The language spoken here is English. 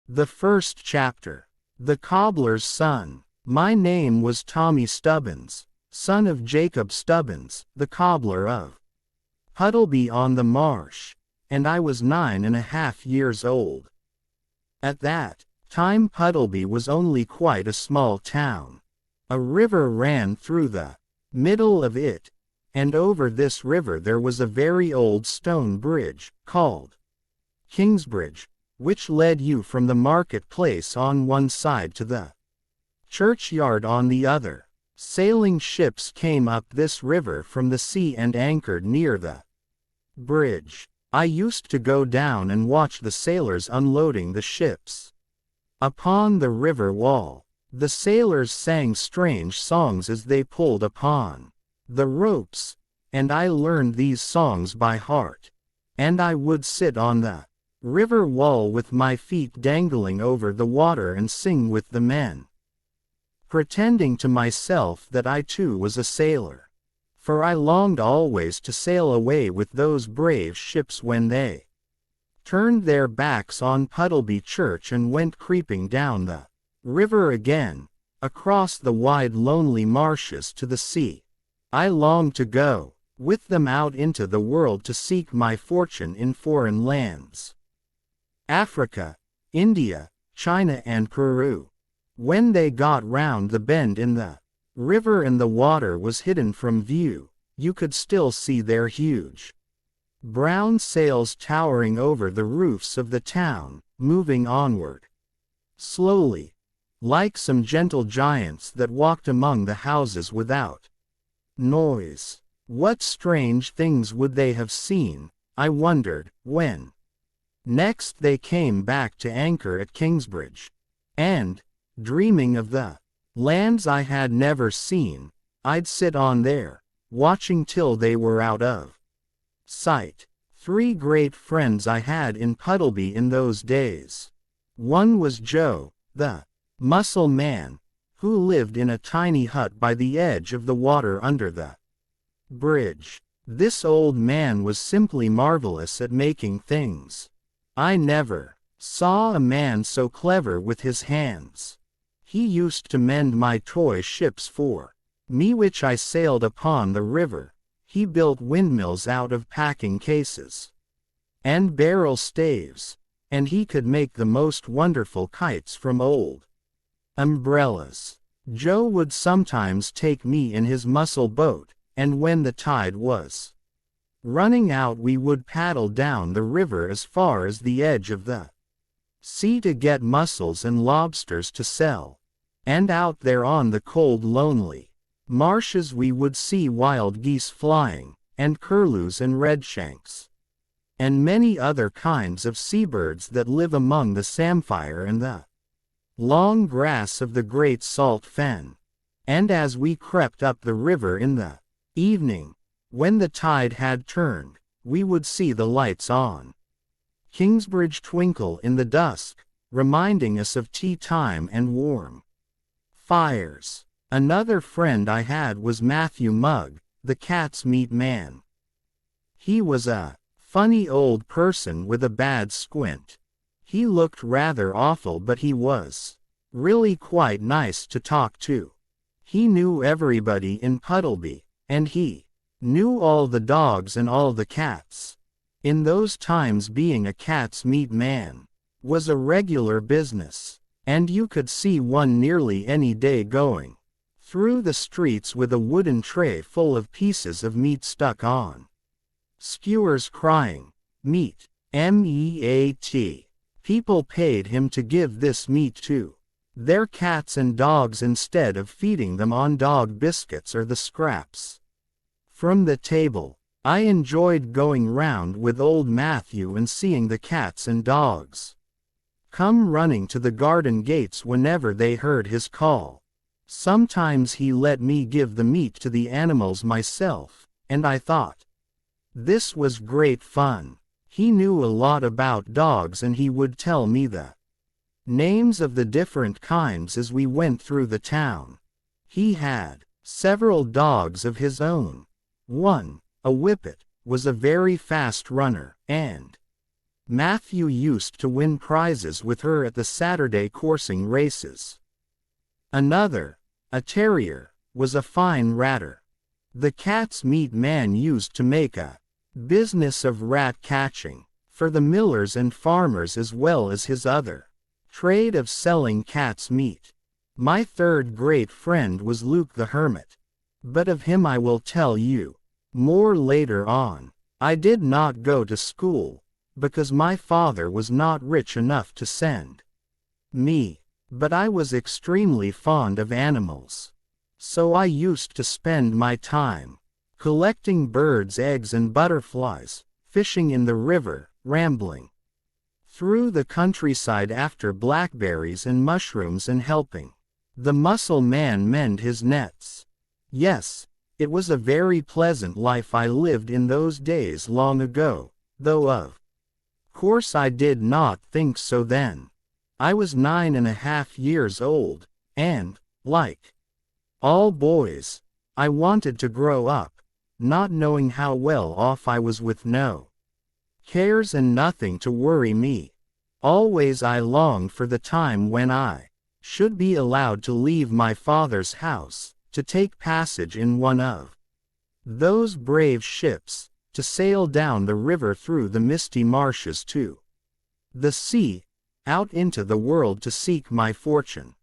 The first chapter. The Cobbler's Son. My name was Tommy Stubbins, son of Jacob Stubbins, the cobbler of Puddleby on the Marsh, and I was 9.5 years old. At that time Puddleby was only quite a small town. A river ran through the middle of it, and over this river there was a very old stone bridge, called Kingsbridge, which led you from the market-place on one side to the churchyard on the other. Sailing ships came up this river from the sea and anchored near the bridge. I used to go down and watch the sailors unloading the ships. Upon the river wall, the sailors sang strange songs as they pulled upon the ropes, and I learned these songs by heart. And I would sit on the river wall with my feet dangling over the water and sing with the men, pretending to myself that I too was a sailor. For I longed always to sail away with those brave ships when they turned their backs on Puddleby Church and went creeping down the river again, across the wide lonely marshes to the sea. I longed to go with them out into the world to seek my fortune in foreign lands. Africa, India, China and Peru. When they got round the bend in the river and the water was hidden from view, you could still see their huge brown sails towering over the roofs of the town, moving onward slowly, like some gentle giants that walked among the houses without noise. What strange things would they have seen, I wondered, when next they came back to anchor at Kingsbridge. And, dreaming of the lands I had never seen, I'd sit on there, watching till they were out of sight. 3 great friends I had in Puddleby in those days. One was Joe, the mussel man, who lived in a tiny hut by the edge of the water under the bridge. This old man was simply marvelous at making things. I never saw a man so clever with his hands. He used to mend my toy ships for me which I sailed upon the river. He built windmills out of packing cases and barrel staves, and he could make the most wonderful kites from old umbrellas. Joe would sometimes take me in his mussel boat, and when the tide was running out we would paddle down the river as far as the edge of the sea to get mussels and lobsters to sell. And out there on the cold lonely marshes we would see wild geese flying, and curlews and redshanks, and many other kinds of seabirds that live among the samphire and the long grass of the great salt fen. And as we crept up the river in the evening, when the tide had turned, we would see the lights on Kingsbridge twinkle in the dusk, reminding us of tea time and warm fires. Another friend I had was Matthew Mugg, the cat's meat man. He was a funny old person with a bad squint. He looked rather awful, but he was really quite nice to talk to. He knew everybody in Puddleby, and he knew all the dogs and all the cats. In those times being a cat's meat man was a regular business, and you could see one nearly any day going through the streets with a wooden tray full of pieces of meat stuck on skewers crying, "Meat, meat." People paid him to give this meat to their cats and dogs instead of feeding them on dog biscuits or the scraps from the table. I enjoyed going round with old Matthew and seeing the cats and dogs come running to the garden gates whenever they heard his call. Sometimes he let me give the meat to the animals myself, and I thought this was great fun. He knew a lot about dogs and he would tell me the names of the different kinds as we went through the town. He had several dogs of his own. One, a whippet, was a very fast runner, and Matthew used to win prizes with her at the Saturday coursing races. Another, a terrier, was a fine ratter. The cat's meat man used to make a business of rat catching, for the millers and farmers as well as his other trade of selling cat's meat. My third great friend was Luke the Hermit. But of him I will tell you more later on. I did not go to school, because my father was not rich enough to send me. But I was extremely fond of animals. So I used to spend my time collecting birds' eggs and butterflies, fishing in the river, rambling through the countryside after blackberries and mushrooms, and helping the mussel man mend his nets. Yes, it was a very pleasant life I lived in those days long ago, though of course I did not think so then. I was 9.5 years old, and, like all boys, I wanted to grow up, not knowing how well off I was with no cares and nothing to worry me. Always I longed for the time when I should be allowed to leave my father's house, to take passage in one of those brave ships, to sail down the river through the misty marshes to the sea, out into the world to seek my fortune.